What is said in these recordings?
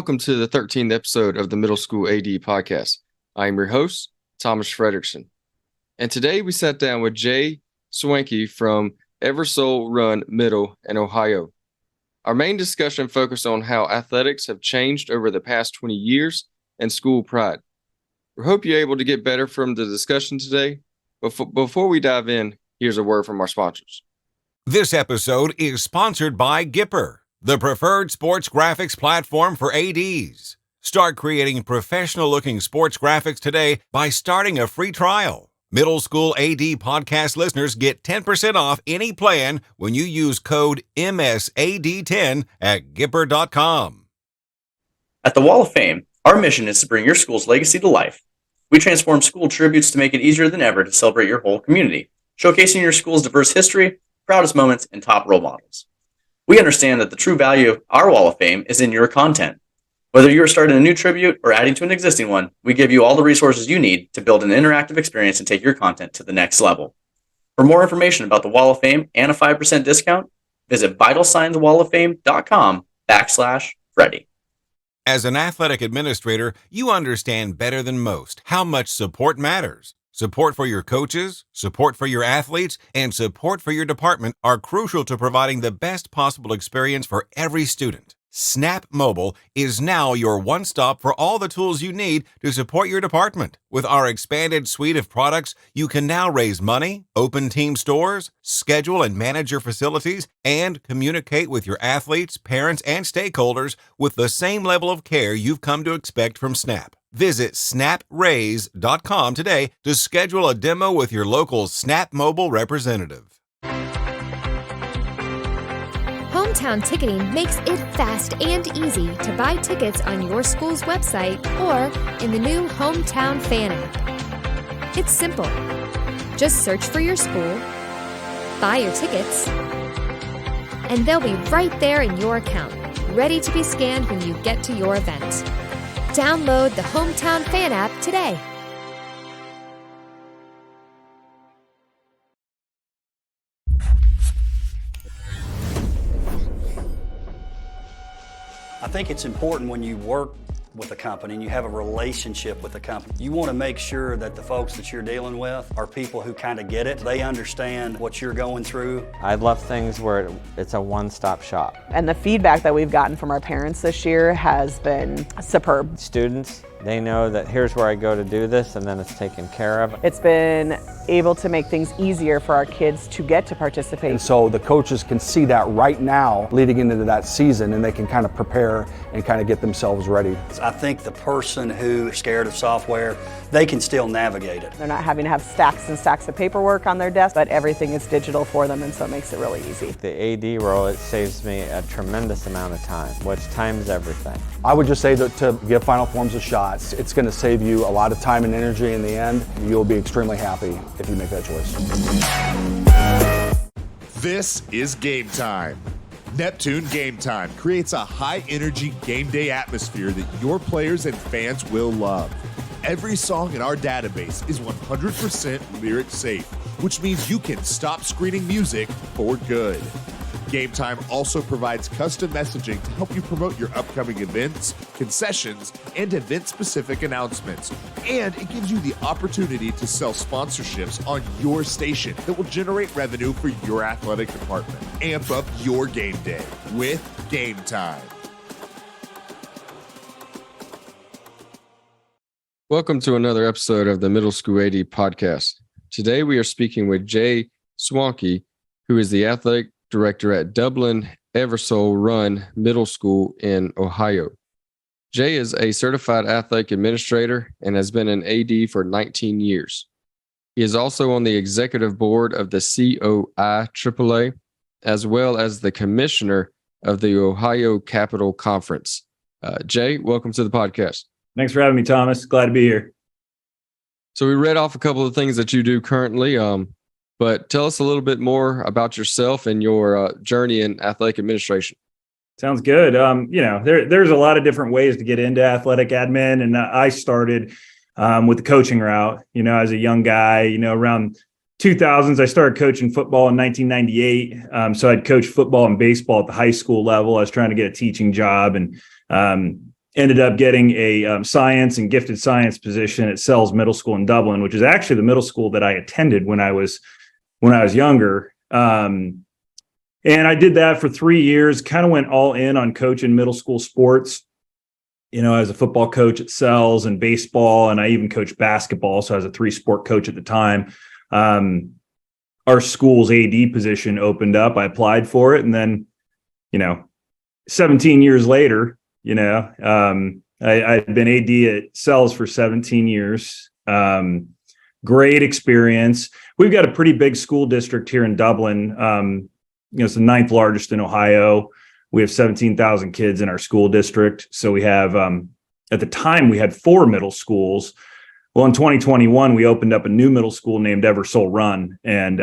welcome to the 13th episode of the Middle School AD podcast. I am your host, Thomas Frederickson. And today we sat down with Jay Schwanke from Eversole Middle in Ohio. Our main discussion focused on how athletics have changed over the past 20 years and school pride. We hope you're able to get better from the discussion today. Before we dive in, here's a word from our sponsors. This episode is sponsored by Gipper, the preferred sports graphics platform for ADs. Start creating professional-looking sports graphics today by starting a free trial. Middle School AD podcast listeners get 10% off any plan when you use code MSAD10 at Gipper.com. At the Wall of Fame, our mission is to bring your school's legacy to life. We transform school tributes to make it easier than ever to celebrate your whole community, showcasing your school's diverse history, proudest moments, and top role models. We understand that the true value of our Wall of Fame is in your content. Whether you are starting a new tribute or adding to an existing one, we give you all the resources you need to build an interactive experience and take your content to the next level. For more information about the Wall of Fame and a 5% discount, visit vitalsignswalloffame.com/Freddie. As an athletic administrator, you understand better than most how much support matters. Support for your coaches, support for your athletes, and support for your department are crucial to providing the best possible experience for every student. Snap Mobile is now your one-stop for all the tools you need to support your department. With our expanded suite of products, you can now raise money, open team stores, schedule and manage your facilities, and communicate with your athletes, parents, and stakeholders with the same level of care you've come to expect from Snap. Visit snapraise.com today to schedule a demo with your local Snap Mobile representative. Hometown Ticketing makes it fast and easy to buy tickets on your school's website or in the new Hometown Fan app. It's simple. Just search for your school, buy your tickets, and they'll be right there in your account, ready to be scanned when you get to your event. Download the Hometown Fan app today. I think it's important when you work with a company and you have a relationship with the company. You want to make sure that the folks that you're dealing with are people who kind of get it. They understand what you're going through. I love things where it's a one-stop shop. And the feedback that we've gotten from our parents this year has been superb. Students, they know that here's where I go to do this and then it's taken care of. It's been able to make things easier for our kids to get to participate. And so the coaches can see that right now leading into that season, and they can kind of prepare and kind of get themselves ready. I think the person who is scared of software, they can still navigate it. They're not having to have stacks and stacks of paperwork on their desk, but everything is digital for them, and so it makes it really easy. The AD role, it saves me a tremendous amount of time, which time is everything. I would just say that to give Final Forms a shot, it's going to save you a lot of time and energy in the end. You'll be extremely happy if you make that choice. This is Game Time. Neptune Game Time creates a high-energy game day atmosphere that your players and fans will love. Every song in our database is 100% lyric safe, which means you can stop screening music for good. Game Time also provides custom messaging to help you promote your upcoming events, concessions, and event-specific announcements. And it gives you the opportunity to sell sponsorships on your station that will generate revenue for your athletic department. Amp up your game day with Game Time. Welcome to another episode of the Middle School AD podcast. Today we are speaking with Jay Schwanke, who is the athletic director at Dublin Eversole Middle School in Ohio. Jay is a certified athletic administrator and has been an AD for 19 years. He is also on the executive board of the CAA, as well as the commissioner of the Ohio Capital Conference. Jay, welcome to the podcast. Thanks for having me, Thomas. Glad to be here. So we read off a couple of things that you do currently, but tell us a little bit more about yourself and your journey in athletic administration. Sounds good. There's a lot of different ways to get into athletic admin, and I started with the coaching route. As a young guy, around 2000s, I started coaching football in 1998. So I'd coached football and baseball at the high school level. I was trying to get a teaching job, and ended up getting a science and gifted science position at Eversole Middle School in Dublin, which is actually the middle school that I attended when I was younger. And I did that for 3 years, kind of went all in on coaching middle school sports, as a football coach at Eversole and baseball, and I even coached basketball. So I was a 3-sport coach at the time. Our school's AD position opened up. I applied for it. And then, 17 years later, I'd been AD at Eversole for 17 years. Great experience. We've got a pretty big school district here in Dublin. It's the 9th largest in Ohio. We have 17,000 kids in our school district. So we have, at the time, we had 4 middle schools. Well, in 2021, we opened up a new middle school named Eversole Run. And,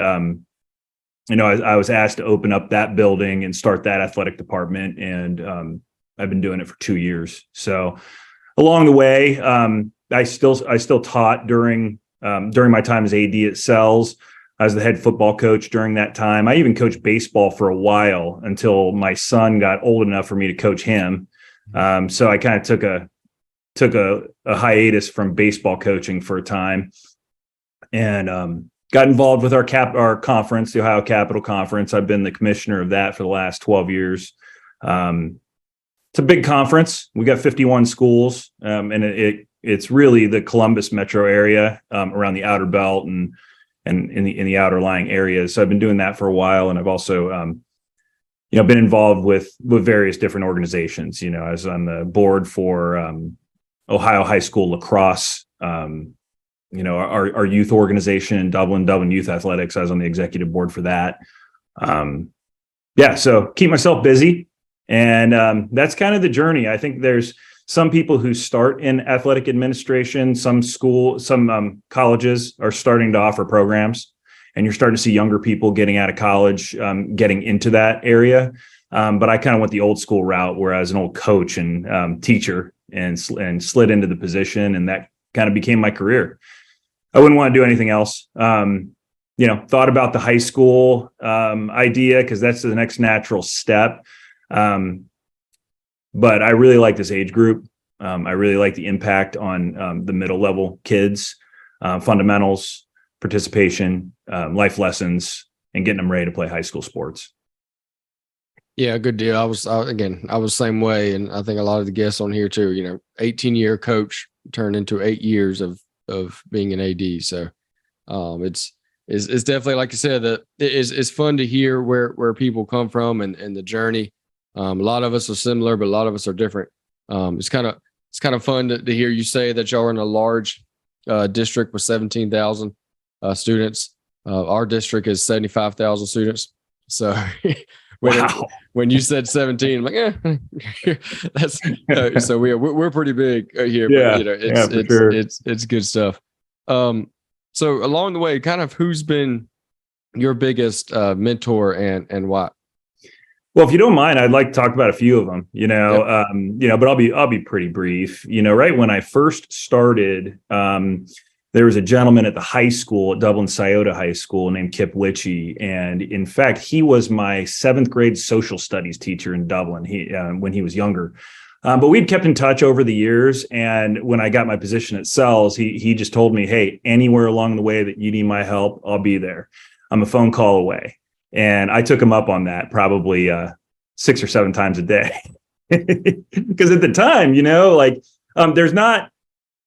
I was asked to open up that building and start that athletic department. And I've been doing it for 2 years. So along the way, I still taught during my time as AD at Eversole. I was the head football coach during that time. I even coached baseball for a while until my son got old enough for me to coach him. So I kind of took a hiatus from baseball coaching for a time, and got involved with our conference, the Ohio Capital Conference. I've been the commissioner of that for the last 12 years. It's a big conference. We got 51 schools, and it's really the Columbus metro area, around the outer belt and in the outer lying areas. So I've been doing that for a while, and I've also been involved with various different organizations. I was on the board for Ohio High School lacrosse, our youth organization in Dublin Youth Athletics. I was on the executive board for that. So keep myself busy, and that's kind of the journey. I think there's some people who start in athletic administration. Some colleges are starting to offer programs, and you're starting to see younger people getting out of college, getting into that area. But I kind of went the old school route, where I was an old coach and teacher, and slid into the position, and that kind of became my career. I wouldn't want to do anything else. Thought about the high school idea, because that's the next natural step. But I really like this age group. I really like the impact on the middle level kids, fundamentals, participation, life lessons, and getting them ready to play high school sports. Yeah, good deal. I was the same way. And I think a lot of the guests on here too, 18-year coach turned into 8 years of being an AD. So it's definitely, like you said, that it's fun to hear where people come from and the journey. A lot of us are similar, but a lot of us are different. It's kind of fun to hear you say that y'all are in a large district with 17,000 students. Our district is 75,000 students. So when you said 17, I'm like, that's so we're pretty big here. Yeah, but, it's good stuff. So along the way, kind of who's been your biggest mentor and why? Well, if you don't mind, I'd like to talk about a few of them, but I'll be pretty brief. Right when I first started, there was a gentleman at the high school at Dublin Scioto High School named Kip Litchie. And in fact, he was my 7th grade social studies teacher in Dublin when he was younger. But we'd kept in touch over the years. And when I got my position at Eversole, he just told me, hey, anywhere along the way that you need my help, I'll be there. I'm a phone call away. And I took him up on that probably 6 or 7 times a day. Because at the time,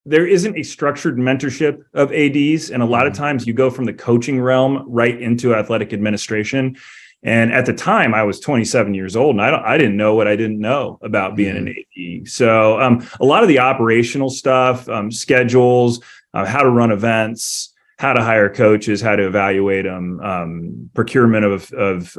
there isn't a structured mentorship of ADs. And a lot of times you go from the coaching realm right into athletic administration. And at the time I was 27 years old, and I didn't know what I didn't know about being an AD. So a lot of the operational stuff, schedules, how to run events, how to hire coaches, how to evaluate them, procurement of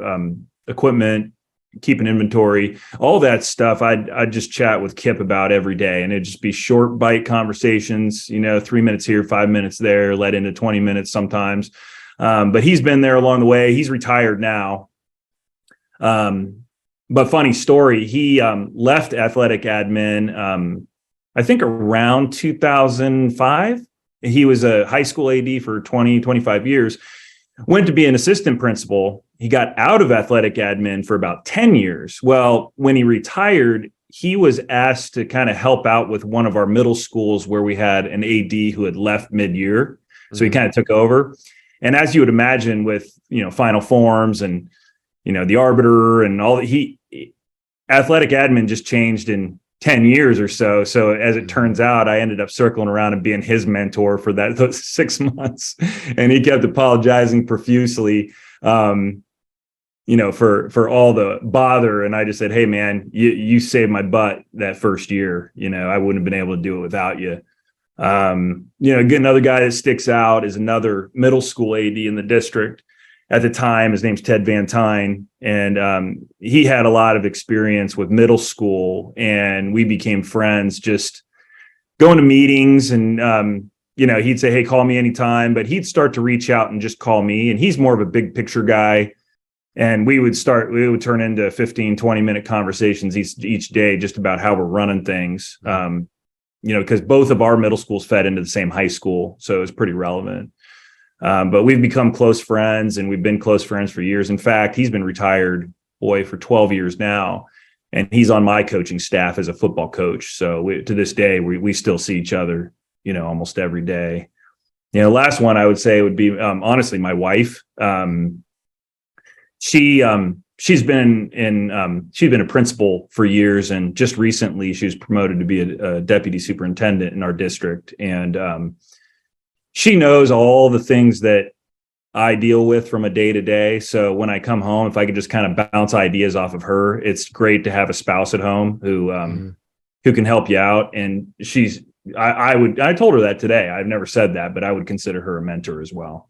equipment, keep an inventory, all that stuff. I'd just chat with Kip about every day, and it'd just be short bite conversations, 3 minutes here, 5 minutes there, led into 20 minutes sometimes. But he's been there along the way. He's retired now. But funny story, he left athletic admin, I think around 2005. He was a high school AD for 25 years, went to be an assistant principal. He got out of athletic admin for about 10 years. Well, when he retired, he was asked to kind of help out with one of our middle schools where we had an AD who had left mid-year. So he kind of took over. And as you would imagine with, Final Forms and, the arbiter and all that, athletic admin just changed in 10 years or so. So as it turns out, I ended up circling around and being his mentor for those 6 months. And he kept apologizing profusely, for all the bother. And I just said, hey, man, you saved my butt that first year. I wouldn't have been able to do it without you. Again, another guy that sticks out is another middle school AD in the district at the time. His name's Ted Van Tyne, and he had a lot of experience with middle school, and we became friends just going to meetings. And he'd say, hey, call me anytime, but he'd start to reach out and just call me. And he's more of a big picture guy. And we would turn into 15, 20-minute conversations each day just about how we're running things. Because both of our middle schools fed into the same high school. So it was pretty relevant. But we've become close friends, and we've been close friends for years. In fact, he's been retired, for 12 years now. And he's on my coaching staff as a football coach. So to this day, we still see each other, almost every day. Last one I would say would be, honestly, my wife. She's been a principal for years, and just recently she was promoted to be a deputy superintendent in our district. And she knows all the things that I deal with from a day to day. So when I come home, if I could just kind of bounce ideas off of her, it's great to have a spouse at home who can help you out. And I told her that today. I've never said that, but I would consider her a mentor as well.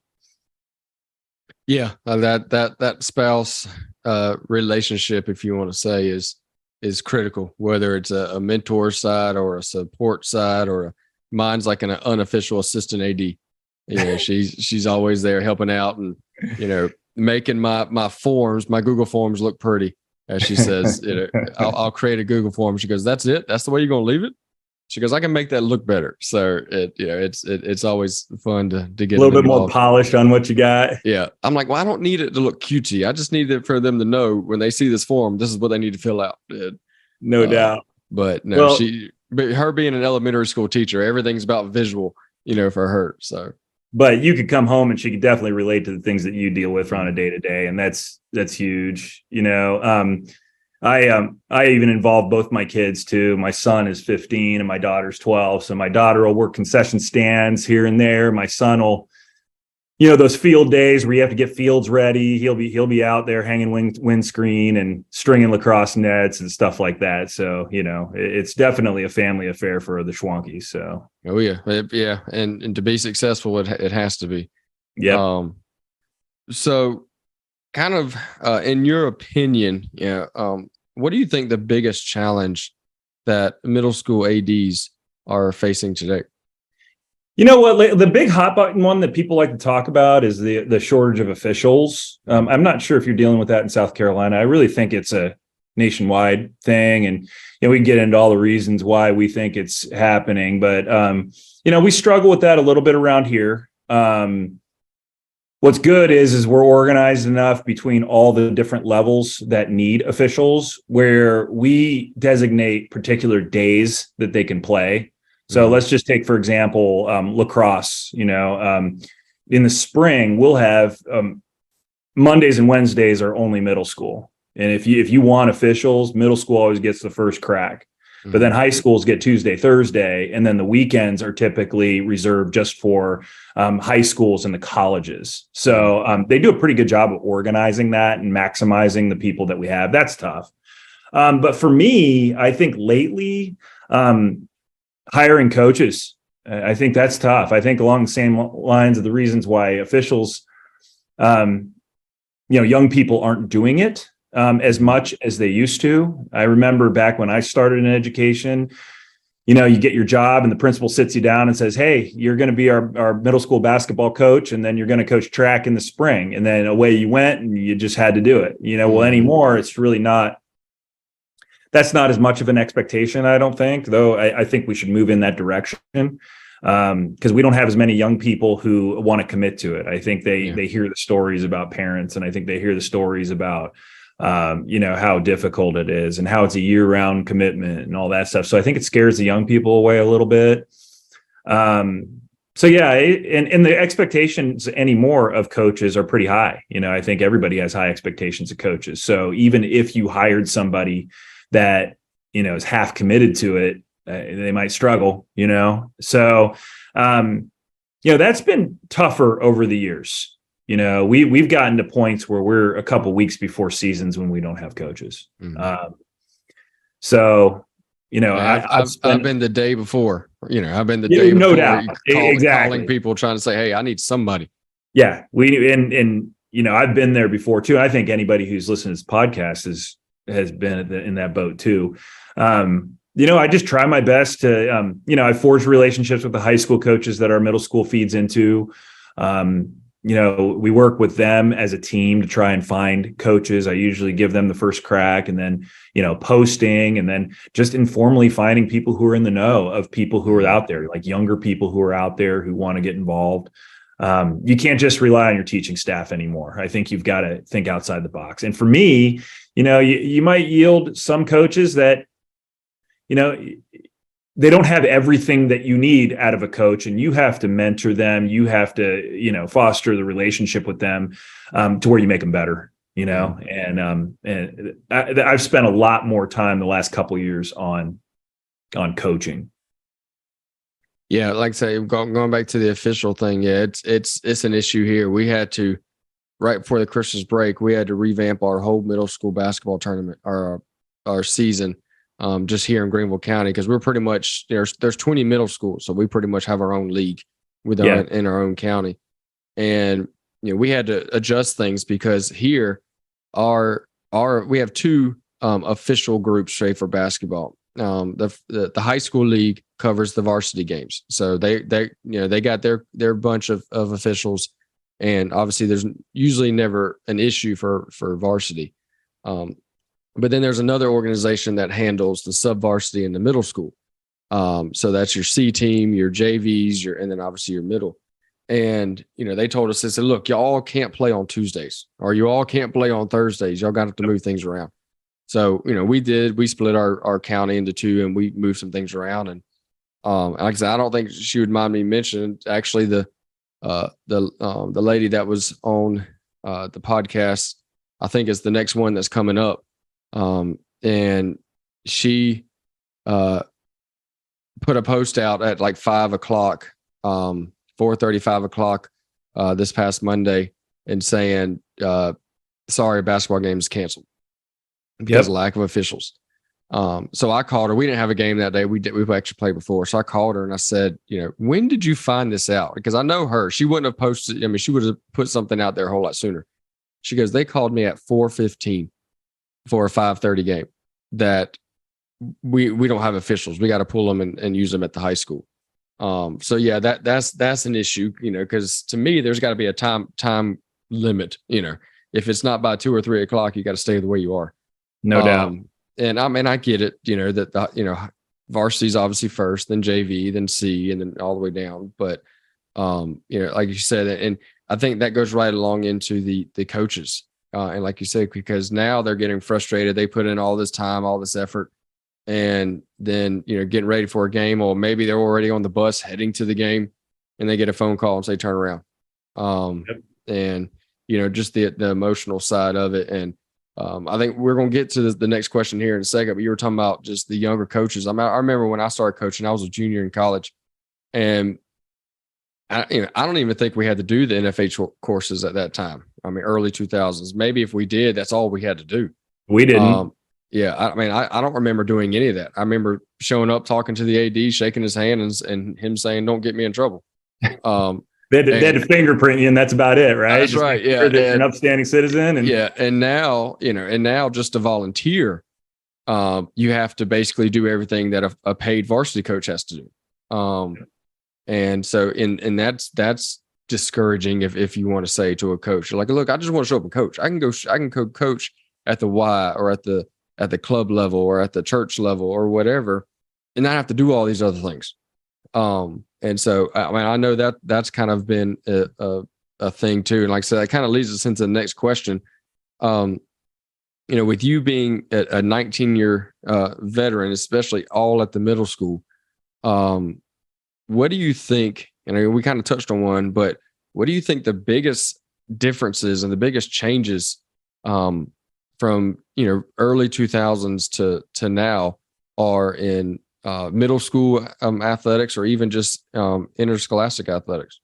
Yeah, that spouse relationship, if you want to say, is critical, whether it's a mentor side or a support side, or mine's like an unofficial assistant AD. She's always there helping out and making my forms, my Google Forms look pretty, as she says. I'll create a Google form. She goes, "That's it? That's the way you're gonna leave it?" She goes, "I can make that look better." So it's always fun to get a little bit more polished on what you got. Yeah. I'm like, well, I don't need it to look cutesy. I just need it for them to know when they see this form, this is what they need to fill out. No doubt. But no, but her being an elementary school teacher, everything's about visual, for her. So, but you could come home and she could definitely relate to the things that you deal with on a day to day, and that's huge. I even involve both my kids too. My son is 15 and my daughter's 12. So my daughter will work concession stands here and there. My son will, those field days where you have to get fields ready. He'll be out there hanging windscreen and stringing lacrosse nets and stuff like that. So, it's definitely a family affair for the Schwankes. So, oh yeah. Yeah. And to be successful, it has to be. Yeah. So kind of, in your opinion, what do you think the biggest challenge that middle school ADs are facing today? You know what? The big hot button one that people like to talk about is the shortage of officials. I'm not sure if you're dealing with that in South Carolina. I really think it's a nationwide thing, and we can get into all the reasons why we think it's happening. But we struggle with that a little bit around here. What's good is we're organized enough between all the different levels that need officials, where we designate particular days that they can play. So let's just take, for example, lacrosse. In the spring, we'll have Mondays and Wednesdays are only middle school. And if you want officials, middle school always gets the first crack. But then high schools get Tuesday, Thursday, and then the weekends are typically reserved just for high schools and the colleges. So they do a pretty good job of organizing that and maximizing the people that we have. That's tough. But for me, I think lately, hiring coaches, I think that's tough. I think along the same lines of the reasons why officials, young people aren't doing it as much as they used to. I remember back when I started in education, you get your job and the principal sits you down and says, "Hey, you're going to be our middle school basketball coach, and then you're going to coach track in the spring." And then away you went, and you just had to do it. Well, anymore, it's really not. That's not as much of an expectation, I don't think, though. I think we should move in that direction, because we don't have as many young people who want to commit to it. I think they hear the stories about parents, and I think they hear the stories about how difficult it is and how it's a year-round commitment and all that stuff. So I think it scares the young people away a little bit. So yeah, and the expectations anymore of coaches are pretty high. I think everybody has high expectations of coaches. So even if you hired somebody that, is half committed to it, they might struggle, So, that's been tougher over the years. We've gotten to points where we're a couple weeks before seasons when we don't have coaches. Mm-hmm. I've been the day before. I've been the day no before. Doubt. Exactly. Calling people trying to say, "Hey, I need somebody." Yeah, I've been there before too. I think anybody who's listening to this podcast has been in that boat too. I just try my best to, I forge relationships with the high school coaches that our middle school feeds into. We work with them as a team to try and find coaches. I usually give them the first crack, and then, posting, and then just informally finding people who are in the know of people who are out there, like younger people who are out there who want to get involved. You can't just rely on your teaching staff anymore. I think you've got to think outside the box. And for me, you might yield some coaches that, they don't have everything that you need out of a coach, and you have to mentor them. You have to, foster the relationship with them to where you make them better, and I've spent a lot more time the last couple of years on coaching. Yeah. Like I say, going back to the official thing. Yeah. It's an issue here. We had to, right before the Christmas break, we had to revamp our whole middle school basketball tournament, our season. Just here in Greenville County, because we're pretty much there's 20 middle schools, so we pretty much have our own league in our own county, and we had to adjust things because here we have two official groups straight for basketball. The high school league covers the varsity games, so they got their bunch of officials, and obviously there's usually never an issue for varsity. But then there's another organization that handles the sub-varsity and the middle school. So that's your C team, your JVs, and then obviously your middle. And, they told us, they said, look, y'all can't play on Tuesdays, or you all can't play on Thursdays. Y'all got to move things around. So, we split our county into two, and we moved some things around. And like I said, I don't think she would mind me mentioning, actually, the lady that was on the podcast, I think is the next one that's coming up. And she put a post out at like 5 o'clock, 4:30, 5 o'clock this past Monday, and saying, sorry, basketball game is canceled because of lack of officials. So I called her. We didn't have a game that day. We've actually played before. So I called her and I said, when did you find this out? Because I know her. She wouldn't have posted. She would have put something out there a whole lot sooner. She goes, they called me at 4:15 for a 5:30 game that we don't have officials. We got to pull them and use them at the high school. So yeah, that's an issue, because to me, there's got to be a time limit. If it's not by 2 or 3 o'clock, you got to stay the way you are. No doubt. And I get it, that varsity's obviously first, then JV, then C, and then all the way down. But like you said, and I think that goes right along into the coaches. And like you said, because now they're getting frustrated. They put in all this time, all this effort, and then, getting ready for a game, or maybe they're already on the bus heading to the game, and they get a phone call and say, turn around. And, just the emotional side of it. And I think we're going to get to the next question here in a second, but you were talking about just the younger coaches. I remember when I started coaching, I was a junior in college, and I don't even think we had to do the NFH courses at that time. Early 2000s. Maybe if we did, that's all we had to do. We didn't. I don't remember doing any of that. I remember showing up, talking to the AD, shaking his hand, and him saying, "Don't get me in trouble." They had to fingerprint you, and that's about it, right? That's right. Yeah, you're an upstanding citizen, and now just to volunteer, you have to basically do everything that a paid varsity coach has to do. And so, and that's discouraging if you want to say to a coach, you're like, look, I just want to show up and coach. I can go coach at the Y or at the club level or at the church level or whatever, and not have to do all these other things. And so, I know that's kind of been a thing too. And like I said, that kind of leads us into the next question. with you being a 19-year veteran, especially all at the middle school, what do you think? And we kind of touched on one, but what do you think the biggest differences and the biggest changes from early 2000s to now are in middle school athletics, or even just interscholastic athletics?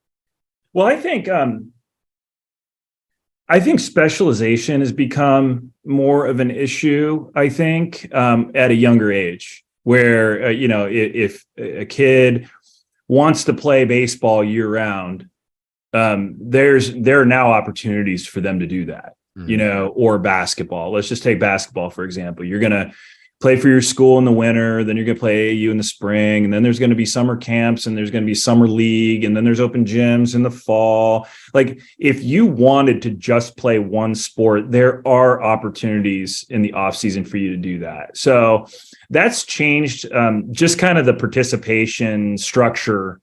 Well, I think specialization has become more of an issue, I think, at a younger age, where, if a kid wants to play baseball year round, there are now opportunities for them to do that, or basketball. Let's just take basketball, for example. You're going to play for your school in the winter, then you're going to play AAU in the spring, and then there's going to be summer camps, and there's going to be summer league, and then there's open gyms in the fall. Like, if you wanted to just play one sport, there are opportunities in the off season for you to do that. So that's changed just kind of the participation structure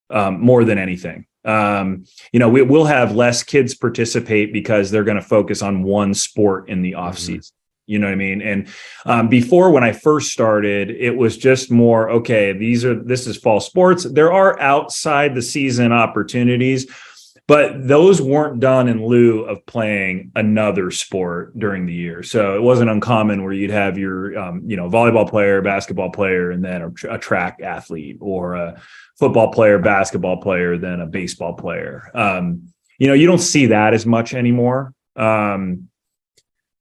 more than anything. We'll have less kids participate because they're going to focus on one sport in the off season. You know what I mean? And before, when I first started, it was just more, okay, this is fall sports. There are outside the season opportunities, but those weren't done in lieu of playing another sport during the year. So it wasn't uncommon where you'd have your, volleyball player, basketball player, and then a track athlete, or a football player, basketball player, then a baseball player. You don't see that as much anymore.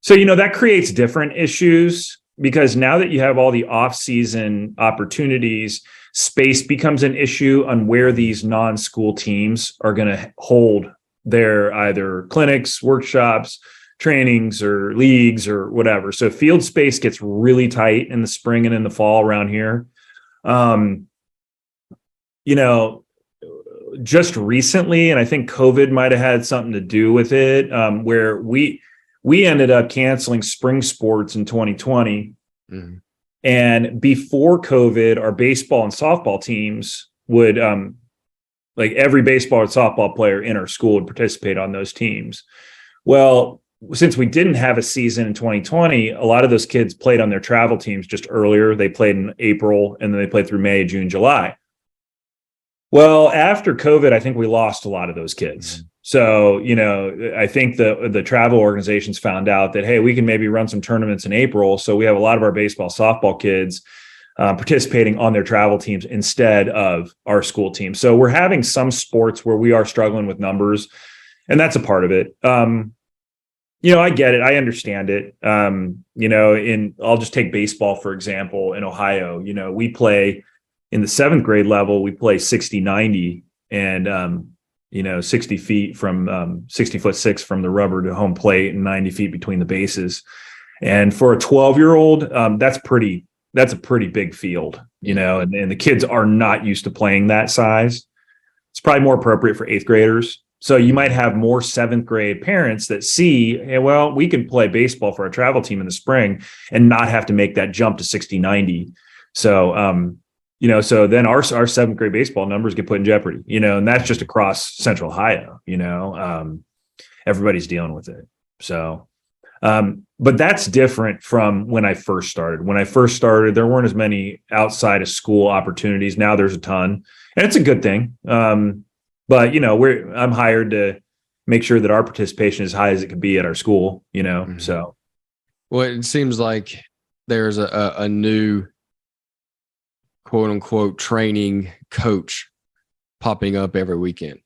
So, that creates different issues, because now that you have all the off-season opportunities, space becomes an issue on where these non-school teams are going to hold their either clinics, workshops, trainings, or leagues, or whatever. So field space gets really tight in the spring and in the fall around here. Just recently, and I think COVID might have had something to do with it, where we ended up canceling spring sports in 2020. Mm-hmm. And before COVID, our baseball and softball teams would, every baseball and softball player in our school would participate on those teams. Well, since we didn't have a season in 2020, a lot of those kids played on their travel teams just earlier. They played in April, and then they played through May, June, July. Well, after COVID, I think we lost a lot of those kids. Mm-hmm. So, I think the travel organizations found out that, hey, we can maybe run some tournaments in April. So we have a lot of our baseball, softball kids participating on their travel teams instead of our school team. So we're having some sports where we are struggling with numbers, and that's a part of it. I get it. I understand it. I'll just take baseball, for example, in Ohio. We play in the 7th grade level, we play 60-90, and 60 feet from 60'6" from the rubber to home plate, and 90 feet between the bases. And for a 12-year-old, that's a pretty big field, and the kids are not used to playing that size. It's probably more appropriate for 8th graders. So you might have more 7th grade parents that see, hey, well, we can play baseball for our travel team in the spring and not have to make that jump to 60-90. So, so then our 7th grade baseball numbers get put in jeopardy, and that's just across Central Ohio, everybody's dealing with it. So, but that's different from when I first started. When I first started, there weren't as many outside of school opportunities. Now there's a ton, and it's a good thing. But I'm hired to make sure that our participation is as high as it can be at our school, mm-hmm. So. Well, it seems like there's a new quote unquote training coach popping up every weekend.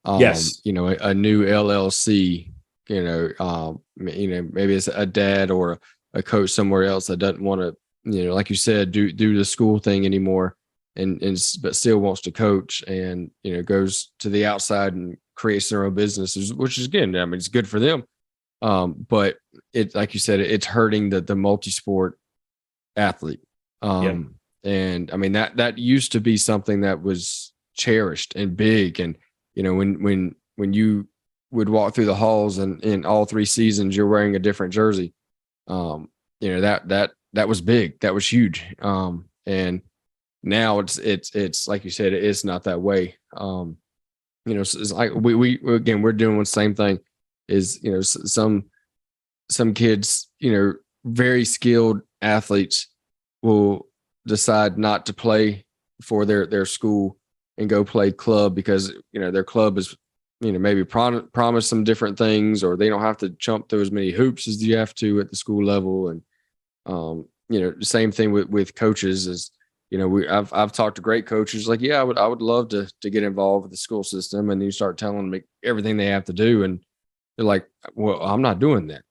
Yes. A new LLC, maybe it's a dad or a coach somewhere else that doesn't want to, like you said, do the school thing anymore, but still wants to coach, and, goes to the outside and creates their own businesses, which is, again, it's good for them. But it, like you said, it's hurting the multi-sport athlete. Yep. And that used to be something that was cherished and big. And, when you would walk through the halls and in all 3 seasons, you're wearing a different jersey. That was big. That was huge. And now it's like you said, it's not that way. It's like we're doing the same thing is, some some kids, very skilled athletes will decide not to play for their school and go play club because, their club is, maybe promise some different things, or they don't have to jump through as many hoops as you have to at the school level. And, the same thing with coaches is, I've talked to great coaches like, yeah, I would love to get involved with the school system. And you start telling them everything they have to do. And they're like, well, I'm not doing that.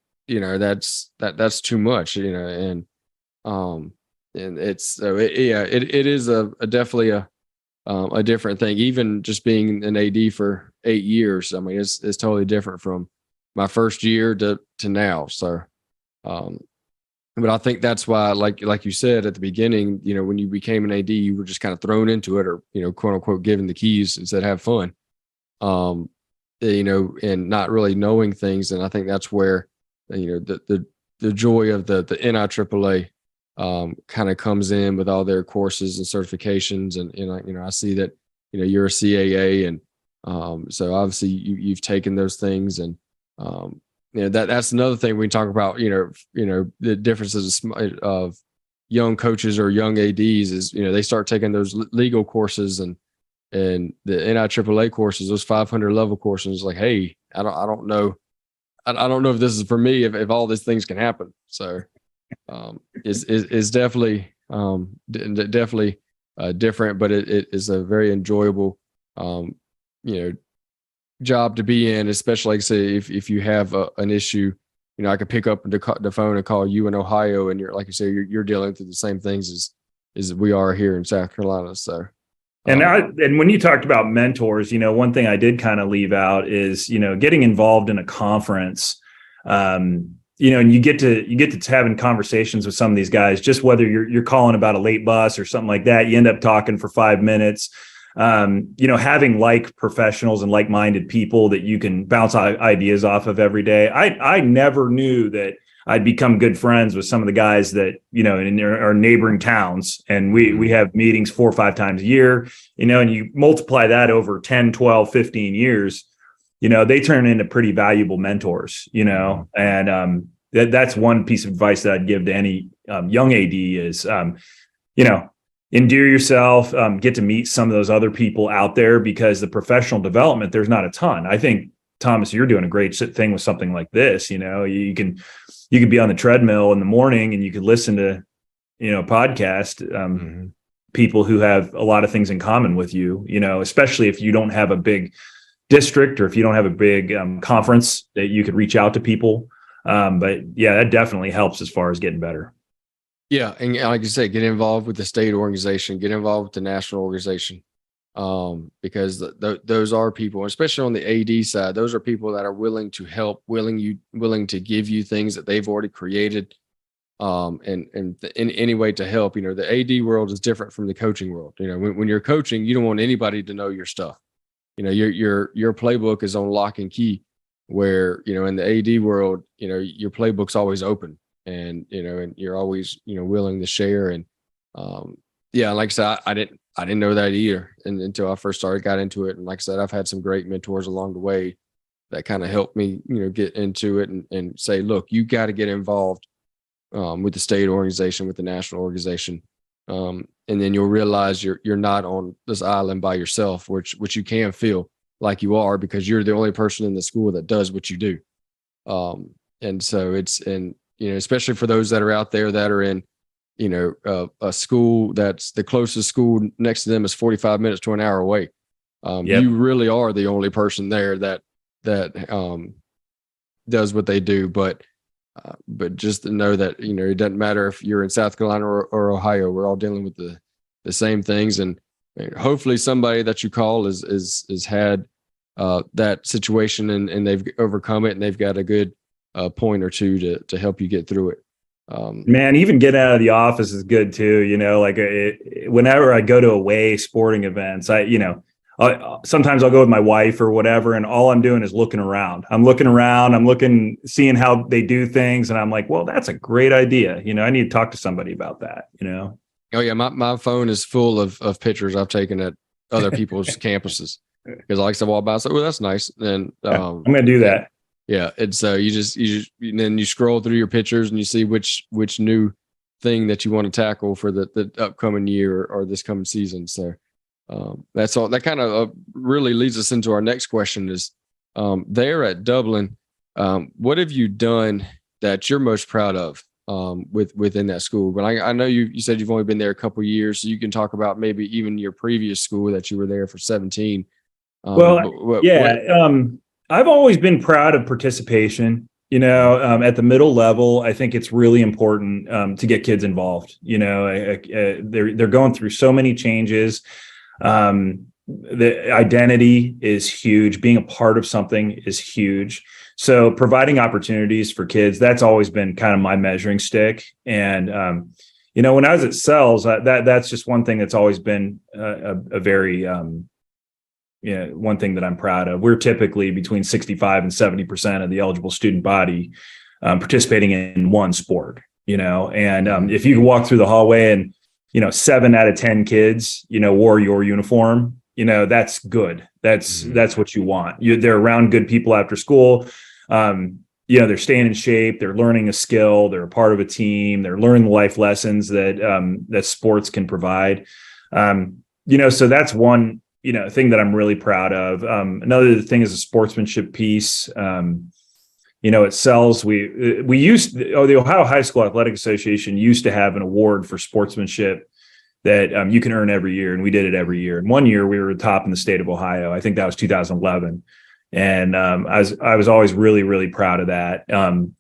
That's too much, and it's, so it is definitely a different thing. Even just being an AD for 8 years, I mean, it's totally different from my first year to now. So, but I think that's why, like you said at the beginning, when you became an AD, you were just kind of thrown into it, or, quote unquote, given the keys and said, have fun, and not really knowing things. And I think that's where, the joy of the NIAAA kind of comes in with all their courses and certifications. And, I see that, you're a CAA, and so obviously you've taken those things. And, that's another thing we talk about, the differences of young coaches or young ADs is, they start taking those legal courses and the NIAAA courses, those 500 level courses, like, hey, I don't know if this is for me, if all these things can happen. So it's definitely different, but it is a very enjoyable job to be in, especially, like I say, if you have an issue, I could pick up the phone and call you in Ohio, and you're, like you say, you're dealing through the same things as we are here in South Carolina. So. And when you talked about mentors, one thing I did kind of leave out is, getting involved in a conference, and you get to having conversations with some of these guys, just whether you're calling about a late bus or something like that, you end up talking for 5 minutes. Having like professionals and like-minded people that you can bounce ideas off of every day. I never knew that I'd become good friends with some of the guys that, in our neighboring towns. And we have meetings 4 or 5 times a year, and you multiply that over 10, 12, 15 years, they turn into pretty valuable mentors, and that's one piece of advice that I'd give to any young AD is, endear yourself, get to meet some of those other people out there, because the professional development, there's not a ton. I think, Thomas, you're doing a great thing with something like this. You could be on the treadmill in the morning and you could listen to, podcast, people who have a lot of things in common with you, especially if you don't have a big district or if you don't have a big conference that you could reach out to people. But yeah, that definitely helps as far as getting better. Yeah. And like you say, get involved with the state organization, get involved with the national organization. Because those are people, especially on the AD side, those are people that are willing to help, willing to give you things that they've already created, and in any way to help. The AD world is different from the coaching world. When you're coaching, you don't want anybody to know your stuff. Your playbook is on lock and key, where, in the AD world, your playbook's always open, and you're always, willing to share. And, yeah, like I said, I didn't know that either until I first got into it. And like I said, I've had some great mentors along the way that kind of helped me, get into it and say, look, you got to get involved with the state organization, with the national organization. And then you'll realize you're not on this island by yourself, which you can feel like you are, because you're the only person in the school that does what you do. And so especially for those that are out there that are in, a school that's the closest school next to them is 45 minutes to an hour away. You really are the only person there that does what they do. But just to know that, it doesn't matter if you're in South Carolina or Ohio, we're all dealing with the same things. And hopefully somebody that you call is had that situation and they've overcome it, and they've got a good point or two to help you get through it. Man, even getting out of the office is good too. Whenever I go to away sporting events, sometimes I'll go with my wife or whatever, and all I'm doing is looking around. I'm seeing how they do things, and I'm like, well, that's a great idea. I need to talk to somebody about that. Oh yeah, my phone is full of pictures I've taken at other people's campuses, because I like to walk by. So, that's nice. And I'm going to do that. Yeah. And so and then you scroll through your pictures and you see which new thing that you want to tackle for the upcoming year or this coming season. So that's all. That kind of really leads us into our next question is there at Dublin, what have you done that you're most proud of within that school? But I know you said you've only been there a couple of years, so you can talk about maybe even your previous school that you were there for 17. I've always been proud of participation. At the middle level, I think it's really important to get kids involved. They're going through so many changes. The identity is huge. Being a part of something is huge. So providing opportunities for kids, that's always been kind of my measuring stick. And, when I was at Sells, that's just one thing that's always been a very, one thing that I'm proud of. We're typically between 65 and 70% of the eligible student body participating in one sport, and if you walk through the hallway and, 7 out of 10 kids, wore your uniform, that's good. That's what you want. They're around good people after school. They're staying in shape. They're learning a skill. They're a part of a team. They're learning the life lessons that sports can provide. So that's one, thing that I'm really proud of. Another thing is a sportsmanship piece. At Sells, the Ohio High School Athletic Association used to have an award for sportsmanship that you can earn every year, and we did it every year. And one year we were top in the state of Ohio. I think that was 2011, and I was always really, really proud of that.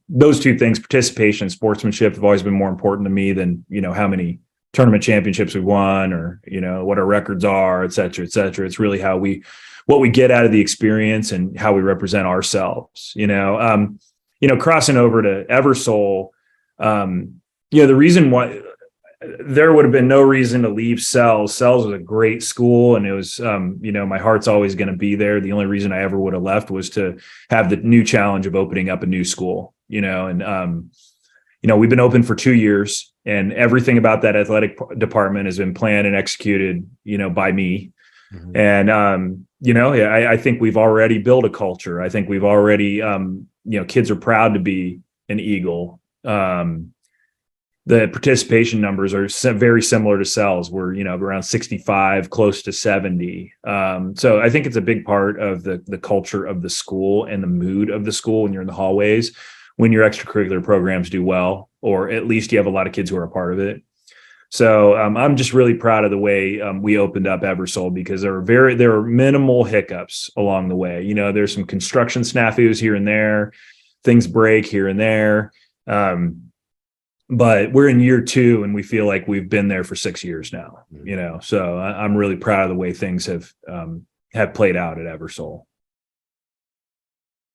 Those two things, participation and sportsmanship, have always been more important to me than how many tournament championships we won or what our records are, et cetera, et cetera. It's really what we get out of the experience and how we represent ourselves. Crossing over to Eversole, the reason why there would have been no reason to leave Sells. Sells was a great school, and it was, my heart's always going to be there. The only reason I ever would have left was to have the new challenge of opening up a new school, and we've been open for 2 years, and everything about that athletic department has been planned and executed, by me. Mm-hmm. And, I think we've already built a culture. I think we've already, kids are proud to be an Eagle. The participation numbers are very similar to Sells. We're, around 65, close to 70. So I think it's a big part of the culture of the school and the mood of the school when you're in the hallways, when your extracurricular programs do well, or at least you have a lot of kids who are a part of it. So I'm just really proud of the way we opened up Eversole, because there were minimal hiccups along the way. There's some construction snafus here and there, things break here and there. But we're in year 2 and we feel like we've been there for 6 years now, so I'm really proud of the way things have played out at Eversole.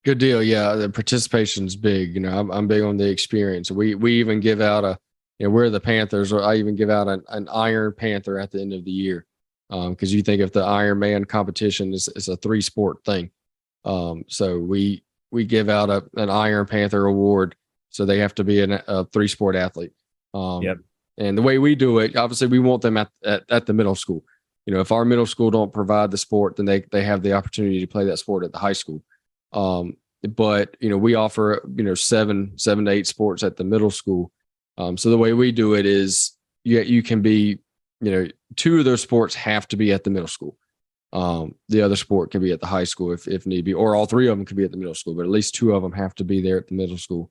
Good deal. Yeah. The participation's big. I'm big on the experience. We even give out we're the Panthers, or I even give out an Iron Panther at the end of the year. Cause you think if the Iron Man competition is a 3-sport thing. So we give out an Iron Panther award. So they have to be a 3-sport athlete. Yep. And the way we do it, obviously we want them at the middle school. If our middle school don't provide the sport, then they have the opportunity to play that sport at the high school. But we offer 7 to 8 sports at the middle school. So the way we do it is you can be 2 of those sports have to be at the middle school. The other sport can be at the high school if need be, or all 3 of them can be at the middle school, but at least 2 of them have to be there at the middle school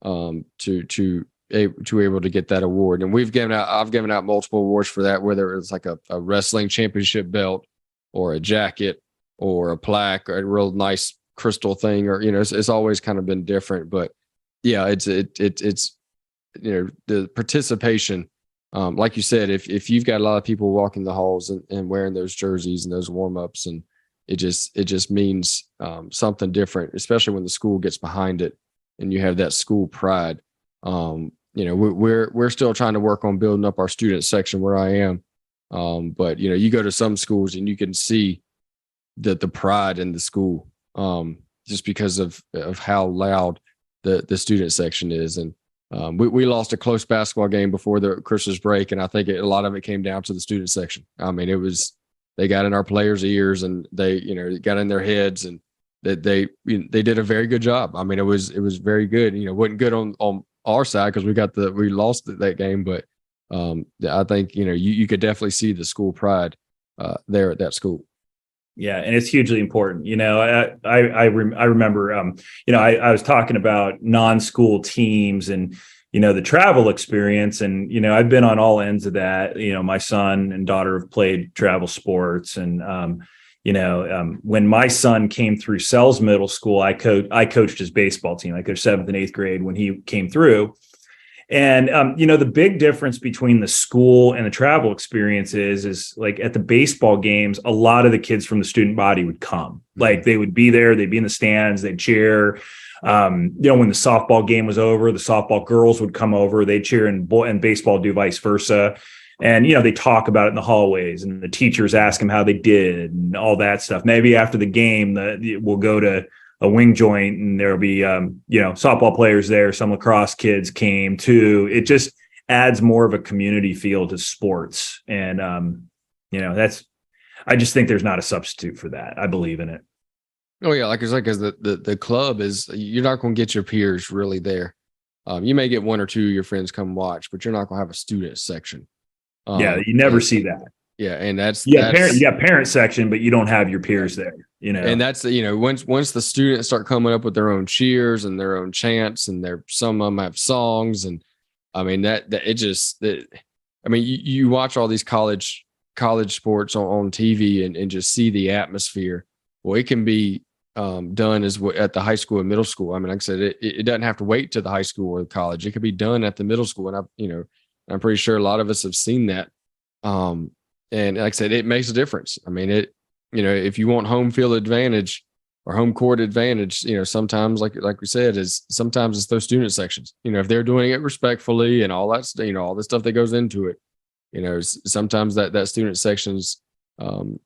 to able to get that award. And I've given out multiple awards for that, whether it's like a wrestling championship belt or a jacket or a plaque or a real nice crystal thing, or it's always kind of been different. But yeah, it's the participation, like you said, if you've got a lot of people walking the halls and wearing those jerseys and those warm-ups, and it just means something different, especially when the school gets behind it and you have that school pride. We're still trying to work on building up our student section where I am, but you go to some schools and you can see the pride in the school, just because of how loud the student section is. And we lost a close basketball game before the Christmas break, and I think a lot of it came down to the student section. I mean, they got in our players' ears, and they got in their heads, and that they did a very good job. I mean, it was very good. You know, wasn't good on our side because we lost that game, but I think, you know, you could definitely see the school pride there at that school. Yeah, and it's hugely important. You know, I remember, you know, I was talking about non-school teams and, you know, the travel experience, and, you know, I've been on all ends of that. You know, my son and daughter have played travel sports, and you know, when my son came through Eversole Middle School, I coached his baseball team. I coached 7th and 8th grade when he came through. And, you know, the big difference between the school and the travel experience is like at the baseball games, a lot of the kids from the student body would come. Like they would be there, they'd be in the stands, they'd cheer. You know, when the softball game was over, the softball girls would come over, they'd cheer, and baseball do vice versa. And, you know, they talk about it in the hallways, and the teachers ask them how they did and all that stuff. Maybe after the game, we'll go to a wing joint and there'll be, you know, softball players there. Some lacrosse kids came too. It just adds more of a community feel to sports. And, you know, I just think there's not a substitute for that. I believe in it. Oh yeah. Like the club is, you're not going to get your peers really there. You may get one or two of your friends come watch, but you're not going to have a student section. Yeah. You never see that. Yeah. And you got parent section, but you don't have your peers there, you know. And that's, you know, once the students start coming up with their own cheers and their own chants, and some of them have songs, and I mean you watch all these college sports on TV and just see the atmosphere. Well, it can be done at the high school and middle school. I mean, like I said, it doesn't have to wait to the high school or college. It could be done at the middle school. And I'm pretty sure a lot of us have seen that. And like I said, it makes a difference. I mean, you know, if you want home field advantage or home court advantage, you know, sometimes like we said, sometimes it's those student sections. You know, if they're doing it respectfully and all that, you know, all the stuff that goes into it, you know, sometimes that student sections can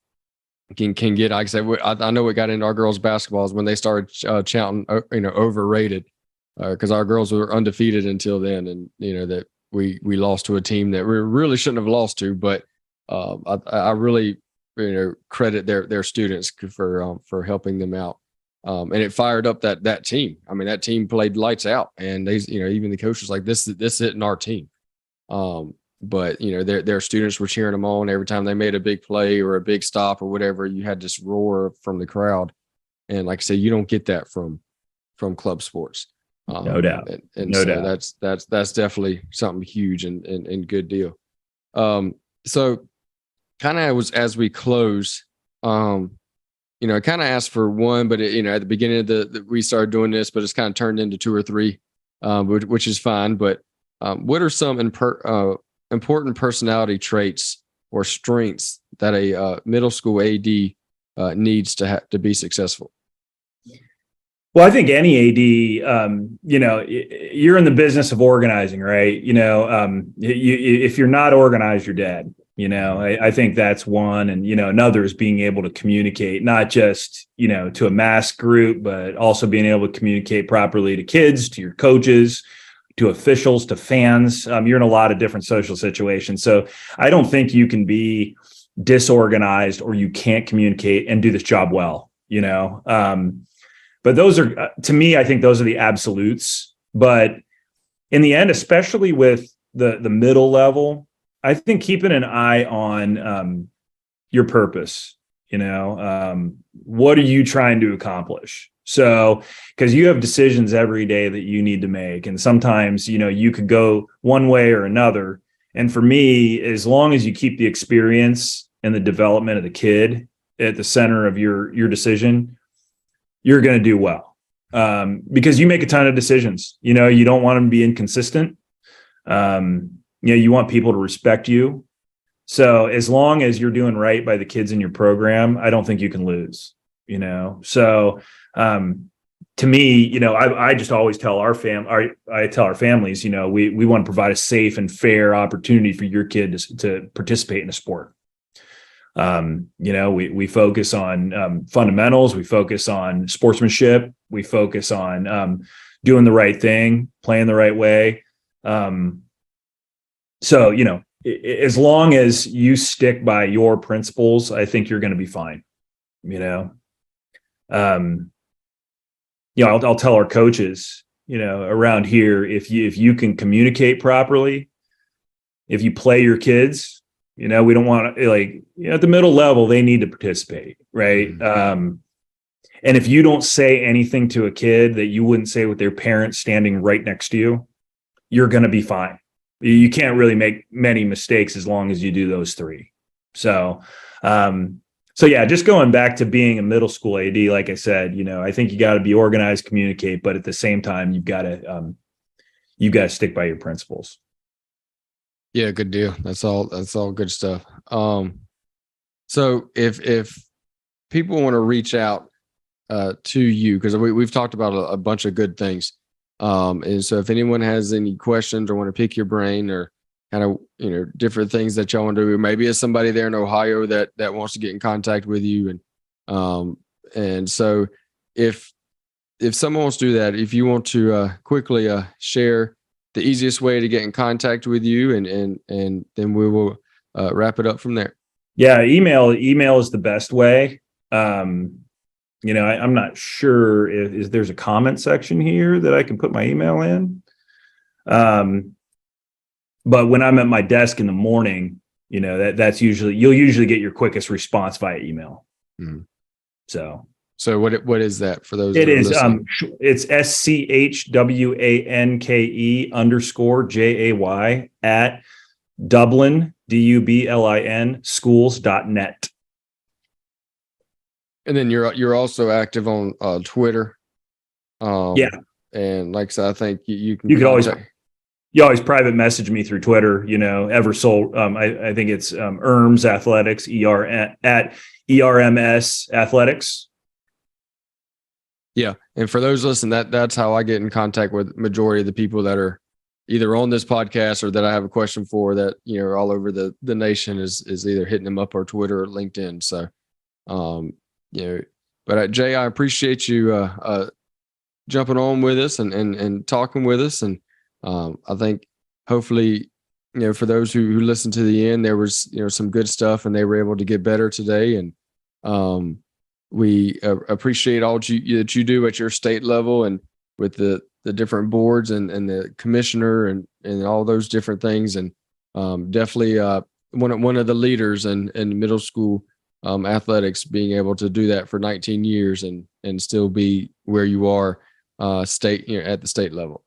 get. Like I said, I know what got into our girls' basketball is when they started chanting, you know, overrated, because our girls were undefeated until then, and you know that we lost to a team that we really shouldn't have lost to, but. I really, you know, credit their students for helping them out, and it fired up that team. I mean, that team played lights out, and they, you know, even the coach was like, "This isn't our team," but you know, their students were cheering them on every time they made a big play or a big stop or whatever. You had this roar from the crowd, and like I said, you don't get that from club sports. No doubt, and no so doubt. That's definitely something huge and good deal. So. Kind of as we close, you know, I kind of asked for one, but you know, at the beginning of we started doing this, but it's kind of turned into 2 or 3, which is fine. But what are some important personality traits or strengths that a middle school AD needs to be successful? Well, I think any AD, you know, you're in the business of organizing, right? You know, if you're not organized, you're dead. You know, I think that's one. And, you know, another is being able to communicate, not just, you know, to a mass group, but also being able to communicate properly to kids, to your coaches, to officials, to fans. You're in a lot of different social situations. So I don't think you can be disorganized or you can't communicate and do this job well, you know. But those are, to me, I think those are the absolutes. But in the end, especially with the middle level, I think keeping an eye on your purpose, you know, what are you trying to accomplish? So, because you have decisions every day that you need to make. And sometimes, you know, you could go one way or another. And for me, as long as you keep the experience and the development of the kid at the center of your decision, you're going to do well. Because you make a ton of decisions, you know, you don't want them to be inconsistent. You know, you want people to respect you. So as long as you're doing right by the kids in your program, I don't think you can lose, you know? So, to me, you know, I just always tell our families, you know, we want to provide a safe and fair opportunity for your kid to participate in a sport. You know, we focus on, fundamentals, we focus on sportsmanship, we focus on, doing the right thing, playing the right way. So, you know, as long as you stick by your principles, I think you're going to be fine, you know? I'll tell our coaches, around here, if you can communicate properly, if you play your kids, we don't want to at the middle level, they need to participate. Right. Mm-hmm. And if you don't say anything to a kid that you wouldn't say with their parents standing right next to you, you're going to be fine. You can't really make many mistakes as long as you do those three. So yeah, just going back to being a middle school AD, like I said, I think you got to be organized, communicate, but at the same time, you've got to stick by your principles. Yeah, good deal. That's all good stuff. So if people want to reach out to you, because we've talked about a bunch of good things. And so if anyone has any questions or want to pick your brain or kind of, different things that y'all want to do, maybe it's somebody there in Ohio that wants to get in contact with you. And so if someone wants to do that, if you want to quickly share the easiest way to get in contact with you, and then we will wrap it up from there. Yeah. Email is the best way. I'm not sure if there's a comment section here that I can put my email in. But when I'm at my desk in the morning, that's you'll usually get your quickest response via email. Mm-hmm. So what is that for those? It is, it's SCHWANKE_JAY at Dublin, DUBLIN schools.net. And then you're also active on Twitter. Yeah. And like I said, I think you could always private message me through Twitter, Eversole. I think it's ERMS Athletics, at ERMS Athletics. Yeah. And for those listening, that's how I get in contact with majority of the people that are either on this podcast or that I have a question for that, are all over the nation is either hitting them up or Twitter or LinkedIn. So, but Jay, I appreciate you jumping on with us and talking with us. And I think hopefully, for those who listened to the end, there was, some good stuff and they were able to get better today. And we appreciate all that you do at your state level and with the different boards and the commissioner and all those different things. And definitely one of the leaders in middle school athletics, being able to do that for 19 years and still be where you are state, at the state level.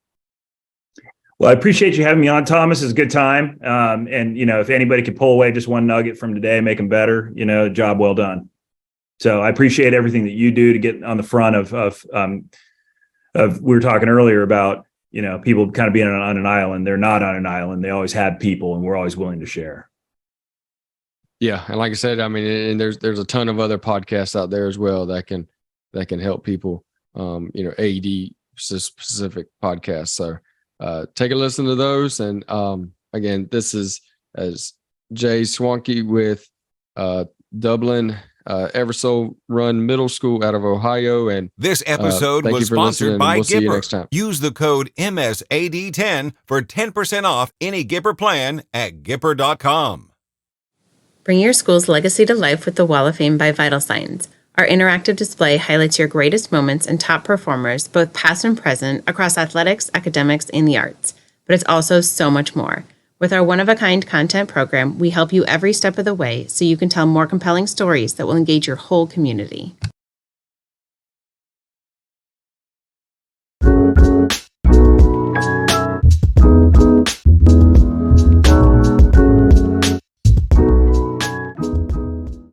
Well, I appreciate you having me on, Thomas. It's a good time. And if anybody could pull away just one nugget from today, make them better, job well done. So I appreciate everything that you do to get on the front of we were talking earlier about, people kind of being on an island. They're not on an island. They always have people, and we're always willing to share. Yeah. And like I said, I mean, and there's a ton of other podcasts out there as well that can help people, AD specific podcasts. So take a listen to those. And again, this is as Jay Schwanke with Dublin Eversole Run Middle School out of Ohio. And this episode was sponsored by Gipper. Use the code MSAD10 for 10% off any Gipper plan at Gipper.com. Bring your school's legacy to life with the Wall of Fame by Vital Signs. Our interactive display highlights your greatest moments and top performers, both past and present, across athletics, academics, and the arts. But it's also so much more. With our one-of-a-kind content program, we help you every step of the way so you can tell more compelling stories that will engage your whole community.